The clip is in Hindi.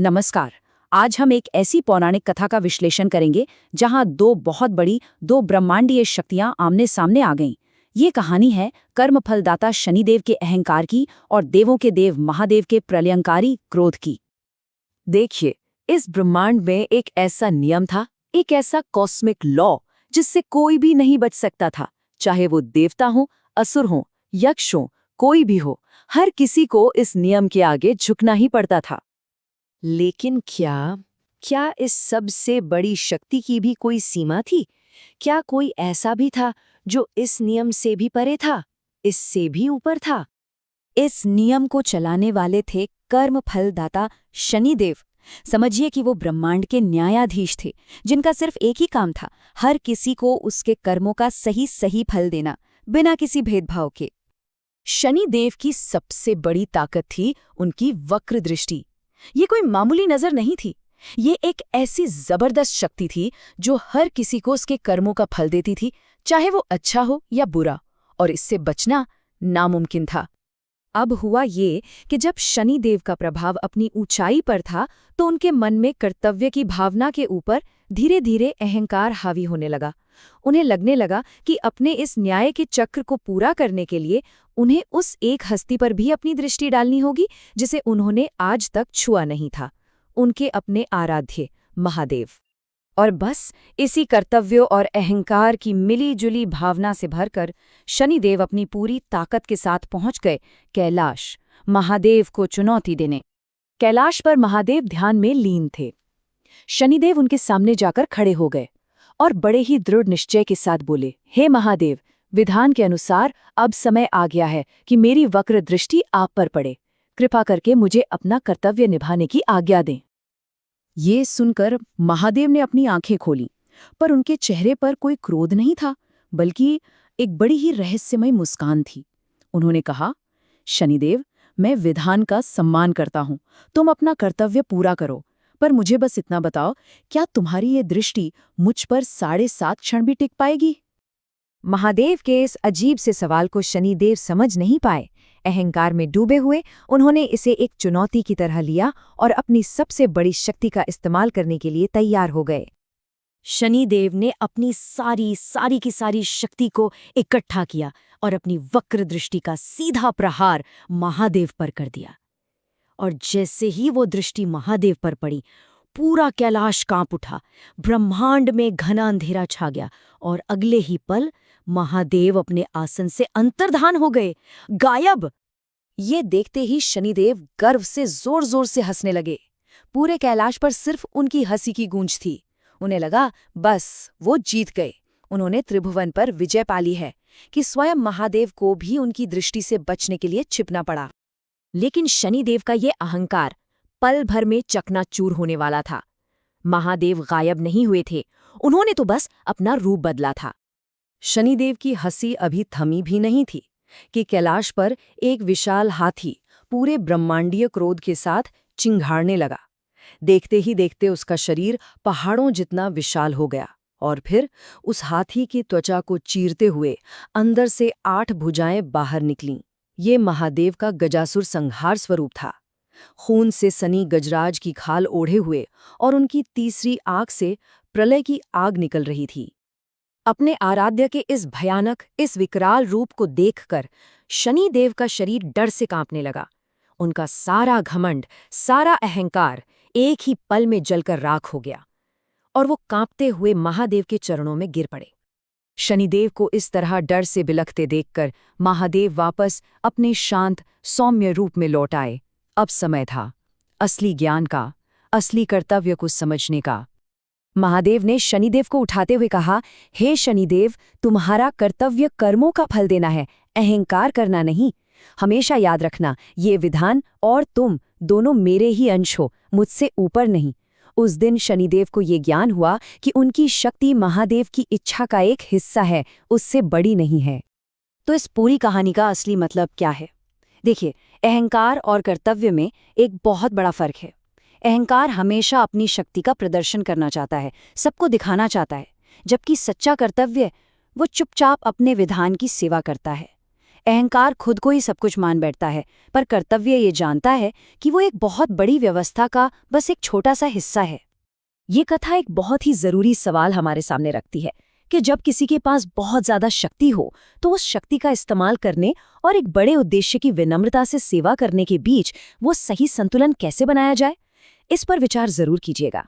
नमस्कार। आज हम एक ऐसी पौराणिक कथा का विश्लेषण करेंगे जहां दो ब्रह्मांडीय शक्तियां आमने सामने आ गईं। ये कहानी है कर्मफलदाता शनिदेव के अहंकार की और देवों के देव महादेव के प्रलयंकारी क्रोध की। देखिए, इस ब्रह्मांड में एक ऐसा नियम था, एक ऐसा कॉस्मिक लॉ जिससे कोई भी नहीं बच सकता था। चाहे वो देवता हो, असुर हो, यक्ष हो, कोई भी हो, हर किसी को इस नियम के आगे झुकना ही पड़ता था। लेकिन क्या इस सबसे बड़ी शक्ति की भी कोई सीमा थी? क्या कोई ऐसा भी था जो इस नियम से भी परे था, इससे भी ऊपर था? इस नियम को चलाने वाले थे कर्म फलदाता शनिदेव। समझिए कि वो ब्रह्मांड के न्यायाधीश थे, जिनका सिर्फ एक ही काम था, हर किसी को उसके कर्मों का सही सही फल देना, बिना किसी भेदभाव के। शनिदेव की सबसे बड़ी ताकत थी उनकी वक्र दृष्टि। ये कोई मामूली नजर नहीं थी, ये एक ऐसी जबरदस्त शक्ति थी जो हर किसी को उसके कर्मों का फल देती थी, चाहे वो अच्छा हो या बुरा, और इससे बचना नामुमकिन था। अब हुआ ये कि जब शनिदेव का प्रभाव अपनी ऊंचाई पर था, तो उनके मन में कर्तव्य की भावना के ऊपर धीरे धीरे अहंकार हावी होने लगा। उन्हें लगने लगा कि अपने इस न्याय के चक्र को पूरा करने के लिए उन्हें उस एक हस्ती पर भी अपनी दृष्टि डालनी होगी जिसे उन्होंने आज तक छुआ नहीं था, उनके अपने आराध्य महादेव। और बस इसी कर्तव्यों और अहंकार की मिली-जुली भावना से भरकर शनिदेव अपनी पूरी ताकत के साथ पहुंच गए कैलाश, महादेव को चुनौती देने। कैलाश पर महादेव ध्यान में लीन थे। शनिदेव उनके सामने जाकर खड़े हो गए और बड़े ही दृढ़ निश्चय के साथ बोले, हे महादेव, विधान के अनुसार अब समय आ गया है कि मेरी वक्र दृष्टि आप पर पड़े। कृपा करके मुझे अपना कर्तव्य निभाने की आज्ञा दें। ये सुनकर महादेव ने अपनी आंखें खोलीं, पर उनके चेहरे पर कोई क्रोध नहीं था, बल्कि एक बड़ी ही रहस्यमय मुस्कान थी। उन्होंने कहा, शनिदेव, मैं विधान का सम्मान करता हूँ, तुम अपना कर्तव्य पूरा करो, पर मुझे बस इतना बताओ, क्या तुम्हारी ये दृष्टि मुझ पर 7.5 क्षण भी टिक पाएगी? महादेव के इस अजीब से सवाल को शनिदेव समझ नहीं पाए। अहंकार में डूबे हुए उन्होंने इसे एक चुनौती की तरह लिया और अपनी सबसे बड़ी शक्ति का इस्तेमाल करने के लिए तैयार हो गए। शनिदेव ने अपनी सारी की सारी शक्ति को इकट्ठा किया और अपनी वक्र दृष्टि का सीधा प्रहार महादेव पर कर दिया। और जैसे ही वो दृष्टि महादेव पर पड़ी, पूरा कैलाश कांप उठा, ब्रह्मांड में घना अंधेरा छा गया और अगले ही पल महादेव अपने आसन से अंतर्धान हो गए, गायब। ये देखते ही शनिदेव गर्व से जोर जोर से हंसने लगे। पूरे कैलाश पर सिर्फ उनकी हंसी की गूंज थी। उन्हें लगा बस वो जीत गए, उन्होंने त्रिभुवन पर विजय पाली है, कि स्वयं महादेव को भी उनकी दृष्टि से बचने के लिए छिपना पड़ा। लेकिन शनिदेव का ये अहंकार पल भर में चकनाचूर होने वाला था। महादेव गायब नहीं हुए थे, उन्होंने तो बस अपना रूप बदला था। शनिदेव की हंसी अभी थमी भी नहीं थी कि कैलाश पर एक विशाल हाथी पूरे ब्रह्मांडीय क्रोध के साथ चिंघाड़ने लगा। देखते ही देखते उसका शरीर पहाड़ों जितना विशाल हो गया और फिर उस हाथी की त्वचा को चीरते हुए अंदर से 8 भुजाएं बाहर निकलीं। ये महादेव का गजासुर संहार स्वरूप था। खून से सनी गजराज की खाल ओढ़े हुए और उनकी तीसरी आंख से प्रलय की आग निकल रही थी। अपने आराध्य के इस भयानक, इस विकराल रूप को देखकर शनिदेव का शरीर डर से कांपने लगा। उनका सारा घमंड, सारा अहंकार एक ही पल में जलकर राख हो गया और वो कांपते हुए महादेव के चरणों में गिर पड़े। शनिदेव को इस तरह डर से बिलखते देखकर महादेव वापस अपने शांत, सौम्य रूप में लौट आए। अब समय था असली ज्ञान का, असली कर्तव्य को समझने का। महादेव ने शनिदेव को उठाते हुए कहा, हे शनिदेव, तुम्हारा कर्तव्य कर्मों का फल देना है, अहंकार करना नहीं। हमेशा याद रखना, ये विधान और तुम दोनों मेरे ही अंश हो, मुझसे ऊपर नहीं। उस दिन शनिदेव को ये ज्ञान हुआ कि उनकी शक्ति महादेव की इच्छा का एक हिस्सा है, उससे बड़ी नहीं है। तो इस पूरी कहानी का असली मतलब क्या है? देखिए, अहंकार और कर्तव्य में एक बहुत बड़ा फर्क है। अहंकार हमेशा अपनी शक्ति का प्रदर्शन करना चाहता है, सबको दिखाना चाहता है, जबकि सच्चा कर्तव्य वो चुपचाप अपने विधान की सेवा करता है। अहंकार खुद को ही सब कुछ मान बैठता है, पर कर्तव्य ये जानता है कि वो एक बहुत बड़ी व्यवस्था का बस एक छोटा सा हिस्सा है। ये कथा एक बहुत ही जरूरी सवाल हमारे सामने रखती है कि जब किसी के पास बहुत ज्यादा शक्ति हो तो उस शक्ति का इस्तेमाल करने और एक बड़े उद्देश्य की विनम्रता से सेवा करने के बीच वो सही संतुलन कैसे बनाया जाए, इस पर विचार जरूर कीजिएगा।